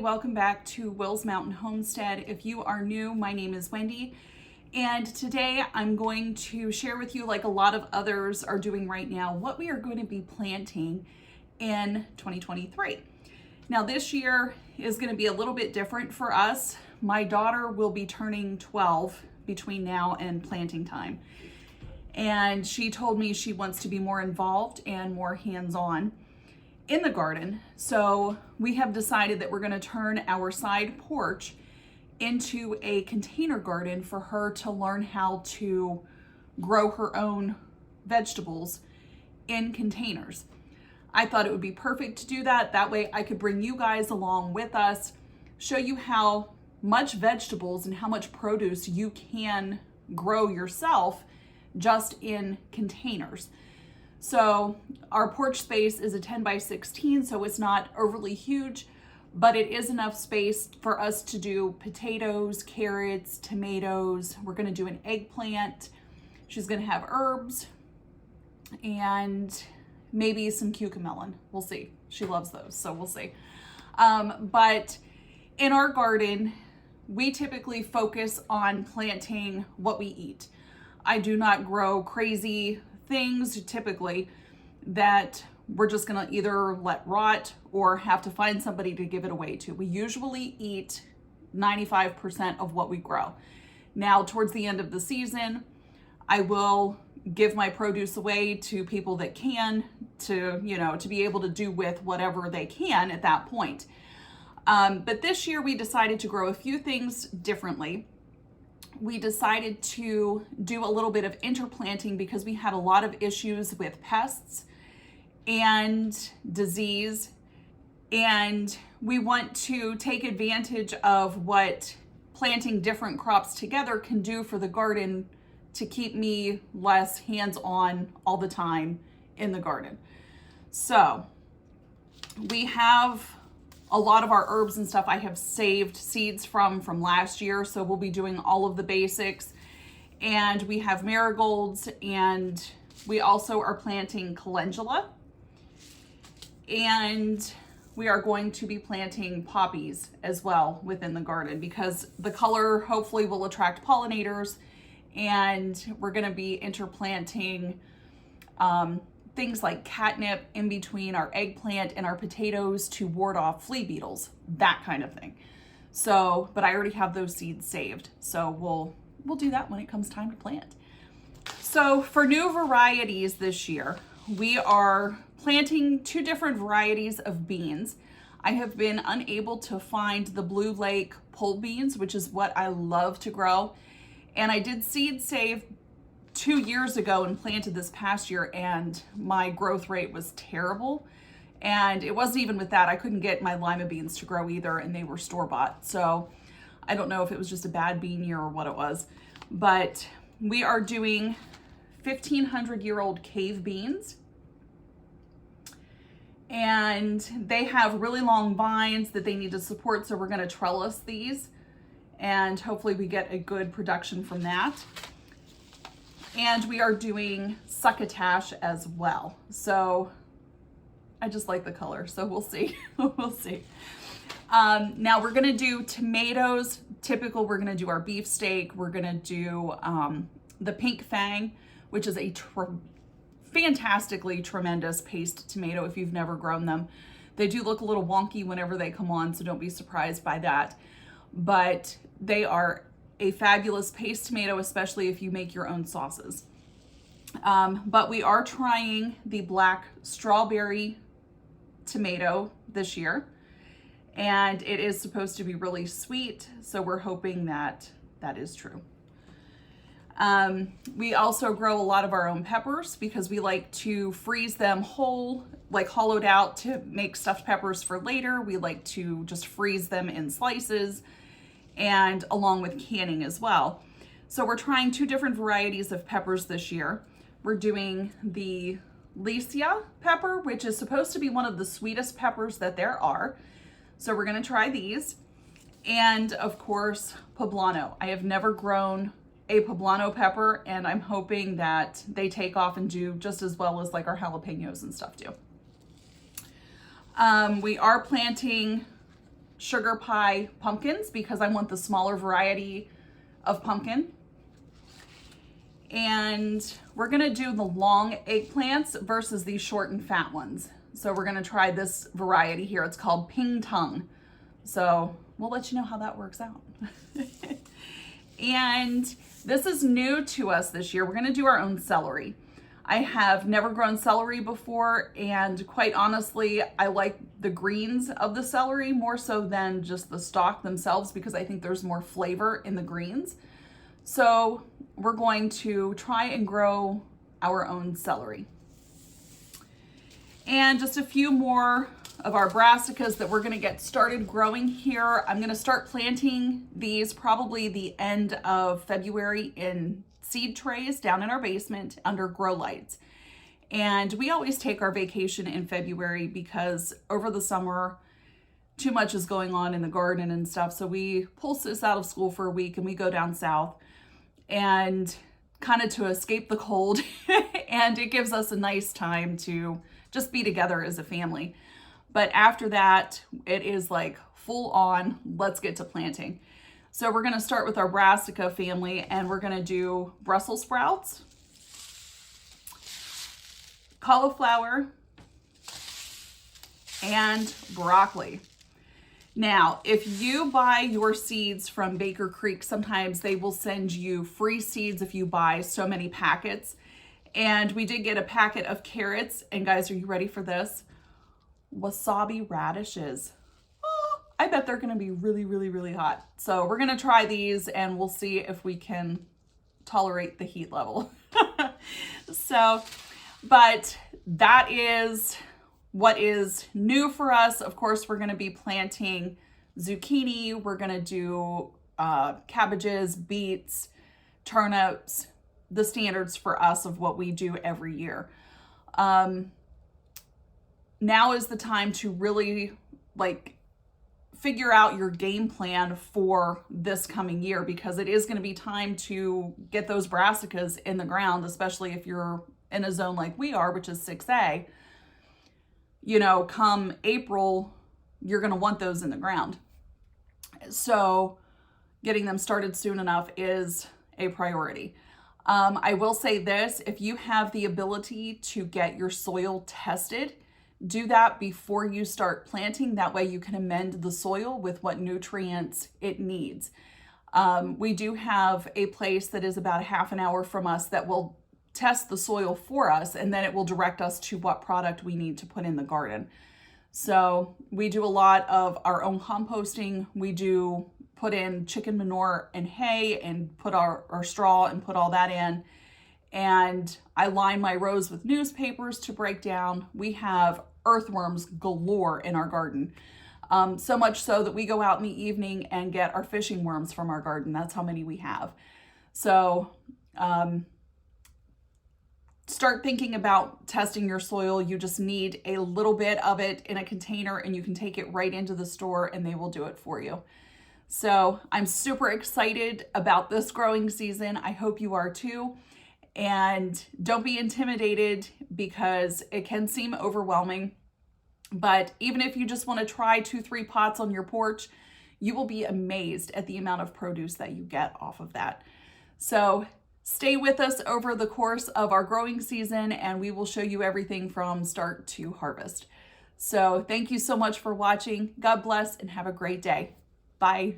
welcome back to Will's Mountain Homestead. If you are new, my name is Wendy, and today I'm going to share with you, like a lot of others are doing right now, what we are going to be planting in 2023. Now this year is going to be a little bit different for us. My daughter will be turning 12 between now and planting time, and she told me she wants to be more involved and more hands-on in the garden. So we have decided that we're going to turn our side porch into a container garden for her to learn how to grow her own vegetables in containers. I thought it would be perfect to do that. That way I could bring you guys along with us, show you how much vegetables and how much produce you can grow yourself just in containers. So our porch space is a 10 by 16, so it's not overly huge, but it is enough space for us to do potatoes, carrots, tomatoes. We're going to do an eggplant. She's going to have herbs and maybe some cucamelon. We'll see. She loves those, so we'll see. But in our garden, we typically focus on planting what we eat. I do not grow crazy things typically that we're just gonna either let rot or have to find somebody to give it away to. We usually eat 95% of what we grow. Now, towards the end of the season, I will give my produce away to people that can, to be able to do with whatever they can at that point. But this year we decided to grow a few things differently. We decided to do a little bit of interplanting because we had a lot of issues with pests and disease, and we want to take advantage of what planting different crops together can do for the garden to keep me less hands-on all the time in the garden. So we have a lot of our herbs and stuff I have saved seeds from last year, so we'll be doing all of the basics. And we have marigolds, and we also are planting calendula, and we are going to be planting poppies as well within the garden because the color hopefully will attract pollinators, and we're going to be interplanting things like catnip in between our eggplant and our potatoes to ward off flea beetles, that kind of thing. So, but I already have those seeds saved, so we'll do that when it comes time to plant. So for new varieties this year, we are planting two different varieties of beans. I have been unable to find the Blue Lake pole beans, which is what I love to grow. And I did seed save 2 years ago and planted this past year, and my growth rate was terrible. And it wasn't even with that. I couldn't get my lima beans to grow either, and they were store-bought. So I don't know if it was just a bad bean year or what it was. But we are doing 1,500-year-old cave beans. And they have really long vines that they need to support, so we're going to trellis these. And hopefully we get a good production from that. And we are doing succotash as well. So I just like the color, so we'll see. We'll see. Now we're gonna do tomatoes. Typical, we're gonna do our beefsteak. We're gonna do the pink fang, which is a fantastically tremendous paste tomato if you've never grown them. They do look a little wonky whenever they come on, so don't be surprised by that. But they are a fabulous paste tomato, especially if you make your own sauces. But we are trying the black strawberry tomato this year, and it is supposed to be really sweet, so we're hoping that that is true. We also grow a lot of our own peppers because we like to freeze them whole, like hollowed out, to make stuffed peppers for later. We like to just freeze them in slices, and along with canning as well. So we're trying two different varieties of peppers this year. We're doing the Lycia pepper, which is supposed to be one of the sweetest peppers that there are. So we're gonna try these. And of course, poblano. I have never grown a poblano pepper, and I'm hoping that they take off and do just as well as like our jalapenos and stuff do. We are planting sugar pie pumpkins because I want the smaller variety of pumpkin. And we're gonna do the long eggplants versus these short and fat ones. So we're gonna try this variety here. It's called Ping Tung. So we'll let you know how that works out. And this is new to us this year. We're gonna do our own celery. I have never grown celery before, and quite honestly, I like the greens of the celery more so than just the stalk themselves because I think there's more flavor in the greens. So we're going to try and grow our own celery. And just a few more of our brassicas that we're gonna get started growing here. I'm gonna start planting these probably the end of February in seed trays down in our basement under grow lights. And we always take our vacation in February because over the summer, too much is going on in the garden and stuff. So we pull sis out of school for a week and we go down south and kind of to escape the cold. And it gives us a nice time to just be together as a family. But after that, it is like full on, let's get to planting. So we're gonna start with our brassica family and we're gonna do Brussels sprouts, cauliflower, and broccoli. Now, if you buy your seeds from Baker Creek, sometimes they will send you free seeds if you buy so many packets. And we did get a packet of carrots. And guys, are you ready for this? Wasabi radishes. Oh, I bet they're gonna be really, really, really hot. So we're gonna try these and we'll see if we can tolerate the heat level. But that is what is new for us. Of course, we're gonna be planting zucchini. We're gonna do cabbages, beets, turnips, the standards for us of what we do every year. Now is the time to really figure out your game plan for this coming year because it is going to be time to get those brassicas in the ground, especially if you're in a zone like we are, which is 6A. You know, come April, you're going to want those in the ground. So getting them started soon enough is a priority. I will say this, if you have the ability to get your soil tested, do that before you start planting. That way you can amend the soil with what nutrients it needs. We do have a place that is about a half an hour from us that will test the soil for us, and then it will direct us to what product we need to put in the garden. So we do a lot of our own composting. We do put in chicken manure and hay and put our straw and put all that in. And I line my rows with newspapers to break down. We have earthworms galore in our garden. So much so that we go out in the evening and get our fishing worms from our garden. That's how many we have. So start thinking about testing your soil. You just need a little bit of it in a container and you can take it right into the store and they will do it for you. So I'm super excited about this growing season. I hope you are too. And don't be intimidated because it can seem overwhelming. But even if you just want to try 2-3 pots on your porch, you will be amazed at the amount of produce that you get off of that. So stay with us over the course of our growing season and we will show you everything from start to harvest. So thank you so much for watching. God bless and have a great day. Bye.